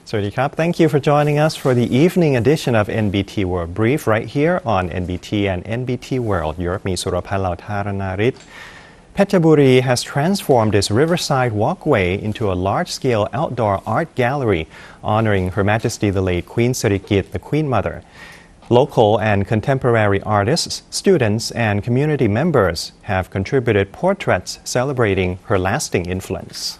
Sirikit, thank you for joining us for the evening edition of NBT World Brief right here on NBT and NBT World. Europe มี Surabhan Lautharanarit. PHETCHABURI has transformed its riverside walkway into a large-scale outdoor art gallery honoring Her Majesty the late Queen SIRIKIT, the Queen Mother. Local and contemporary artists, students, and community members have contributed portraits celebrating her lasting influence.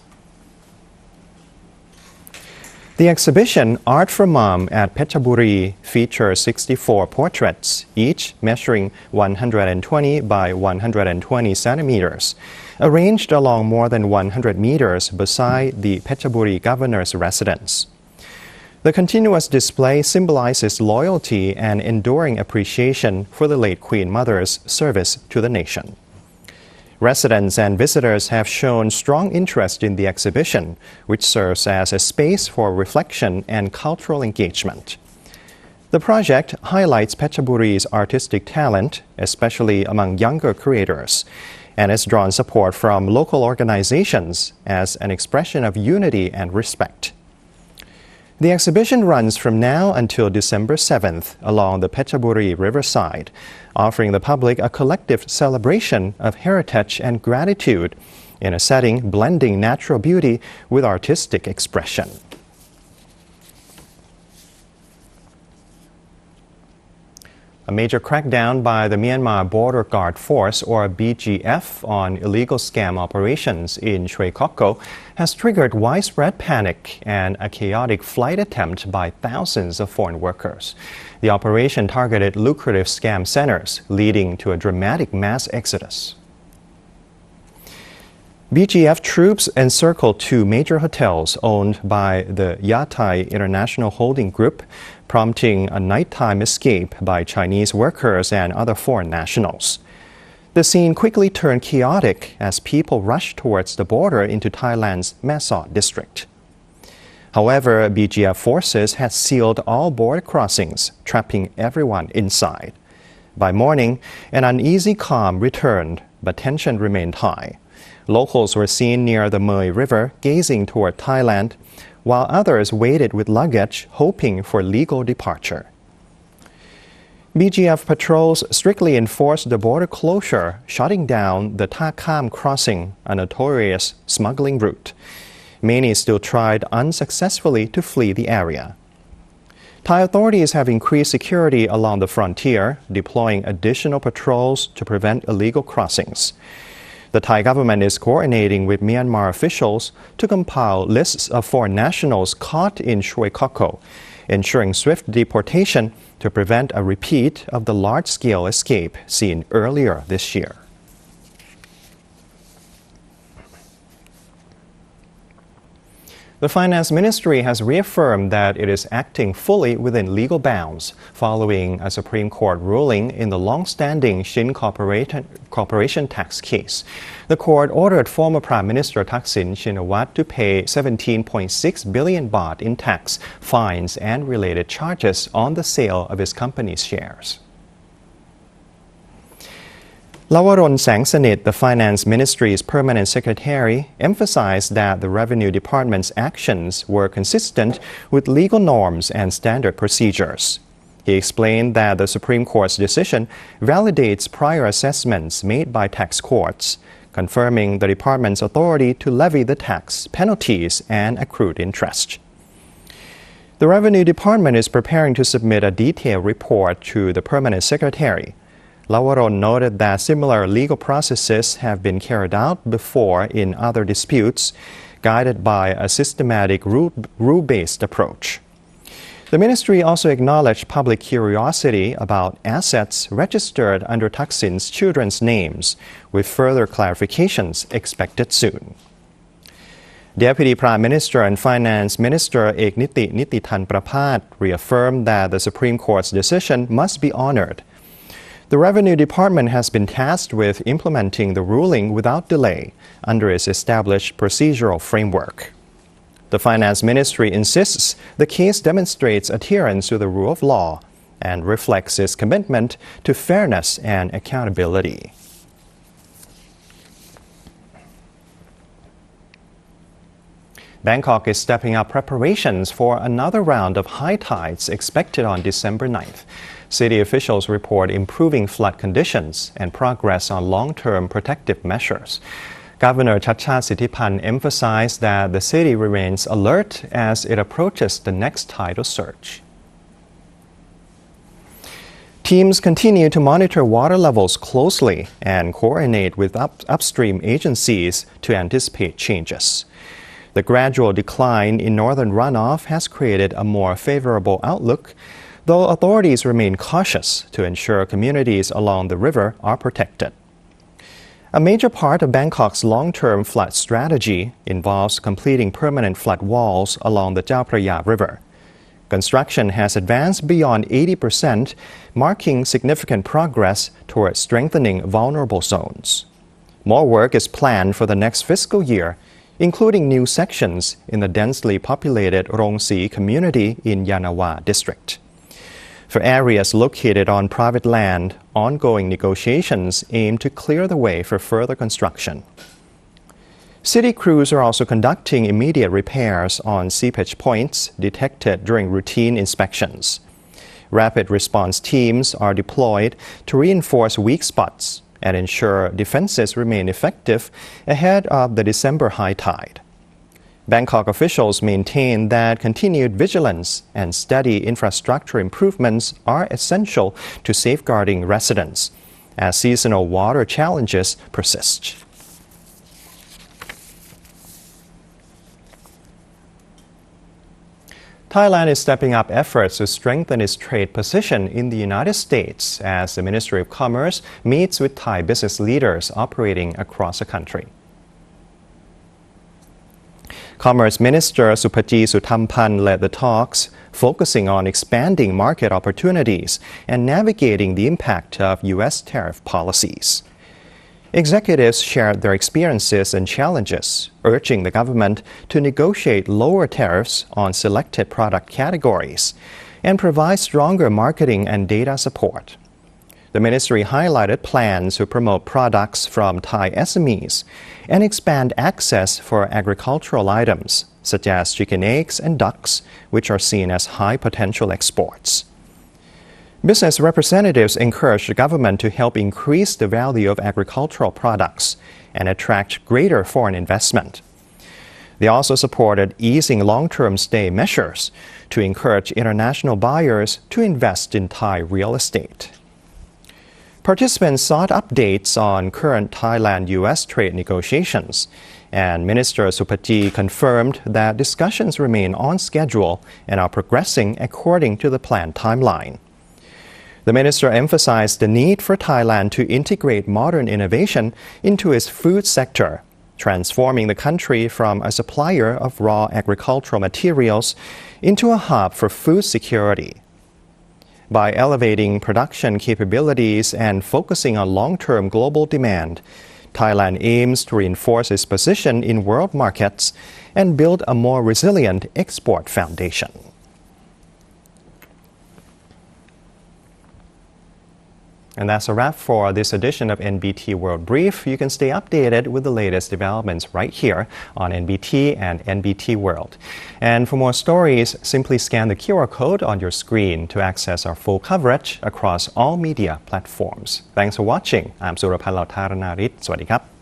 The exhibition Art for Mom at PHETCHABURI features 64 portraits, each measuring 120 by 120 centimeters, arranged along more than 100 meters beside the PHETCHABURI governor's residence. The continuous display symbolizes loyalty and enduring appreciation for the late Queen Mother's service to the nation. Residents and visitors have shown strong interest in the exhibition, which serves as a space for reflection and cultural engagement. The project highlights PHETCHABURI's artistic talent, especially among younger creators, and has drawn support from local organizations as an expression of unity and respect. The exhibition runs from now until December 7th along the PHETCHABURI riverside, offering the public a collective celebration of heritage and gratitude in a setting blending natural beauty with artistic expression. A major crackdown by the Myanmar Border Guard Force, or BGF, on illegal scam operations in SHWE KOKKO has triggered widespread panic and a chaotic flight attempt by thousands of foreign workers. The operation targeted lucrative scam centers, leading to a dramatic mass exodus. BGF troops encircled two major hotels owned by the Yatai International Holding Group, prompting a nighttime escape by Chinese workers and other foreign nationals. The scene quickly turned chaotic as people rushed towards the border into Thailand's Mae district. However, BGF forces had sealed all border crossings, trapping everyone inside. By morning, an uneasy calm returned, but tension remained high. Locals were seen near the Mae River gazing toward Thailand, while others waited with luggage hoping for legal departure. BGF patrols strictly enforced the border closure, shutting down the Tha Kham crossing, a notorious smuggling route. Many still tried unsuccessfully to flee the area. Thai authorities have increased security along the frontier, deploying additional patrols to prevent illegal crossings. The Thai government is coordinating with Myanmar officials to compile lists of foreign nationals caught in SHWE KOKKO, ensuring swift deportation to prevent a repeat of the large-scale escape seen earlier this year. The Finance Ministry has reaffirmed that it is acting fully within legal bounds following a Supreme Court ruling in the long-standing SHIN corporation tax case. The court ordered former Prime Minister Thaksin Shinawatra to pay 17.6 billion baht in tax, fines, and related charges on the sale of his company's shares. Lawaron Sangsanit, the Finance Ministry's permanent secretary, emphasized that the Revenue Department's actions were consistent with legal norms and standard procedures. He explained that the Supreme Court's decision validates prior assessments made by tax courts, confirming the department's authority to levy the tax, penalties, and accrued interest. The Revenue Department is preparing to submit a detailed report to the permanent secretary. Lawaron noted that similar legal processes have been carried out before in other disputes, guided by a systematic rule-based approach. The ministry also acknowledged public curiosity about assets registered under Thaksin's children's names, with further clarifications expected soon. Deputy Prime Minister and Finance Minister Nititan Prapat reaffirmed that the Supreme Court's decision must be honored. The Revenue Department has been tasked with implementing the ruling without delay under its established procedural framework. The Finance Ministry insists the case demonstrates adherence to the rule of law and reflects its commitment to fairness and accountability. Bangkok is stepping up preparations for another round of high tides expected on December 9th. City officials report improving flood conditions and progress on long-term protective measures. Governor Sithipan emphasized that the city remains alert as it approaches the next tidal surge. Teams continue to monitor water levels closely and coordinate with upstream agencies to anticipate changes. The gradual decline in northern runoff has created a more favorable outlook, though authorities remain cautious to ensure communities along the river are protected. A major part of Bangkok's long-term flood strategy involves completing permanent flood walls along the Chao Phraya River. Construction has advanced beyond 80%, marking significant progress towards strengthening vulnerable zones. More work is planned for the next fiscal year, including new sections in the densely populated Rongsi community in Yanawa district. For areas located on private land, ongoing negotiations aim to clear the way for further construction. City crews are also conducting immediate repairs on seepage points detected during routine inspections. Rapid response teams are deployed to reinforce weak spots and ensure defenses remain effective ahead of the December high tide. Bangkok officials maintain that continued vigilance and steady infrastructure improvements are essential to safeguarding residents as seasonal water challenges persist. Thailand is stepping up efforts to strengthen its trade position in the United States as the Ministry of Commerce meets with Thai business leaders operating across the country. Commerce Minister Suphaji Suthampan led the talks, focusing on expanding market opportunities and navigating the impact of U.S. tariff policies. Executives shared their experiences and challenges, urging the government to negotiate lower tariffs on selected product categories and provide stronger marketing and data support. The ministry highlighted plans to promote products from Thai SMEs and expand access for agricultural items, such as chicken eggs and ducks, which are seen as high potential exports. Business representatives encouraged the government to help increase the value of agricultural products and attract greater foreign investment. They also supported easing long-term stay measures to encourage international buyers to invest in Thai real estate. Participants sought updates on current Thailand-U.S. trade negotiations, and Minister Suphaji confirmed that discussions remain on schedule and are progressing according to the planned timeline. The minister emphasized the need for Thailand to integrate modern innovation into its food sector, transforming the country from a supplier of raw agricultural materials into a hub for food security. By elevating production capabilities and focusing on long-term global demand, Thailand aims to reinforce its position in world markets and build a more resilient export foundation. And that's a wrap for this edition of NBT World Brief. You can stay updated with the latest developments right here on NBT and NBT World. And for more stories, simply scan the QR code on your screen to access our full coverage across all media platforms. Thanks for watching. I'm Surapan Lautharanarit. สวัสดีครับ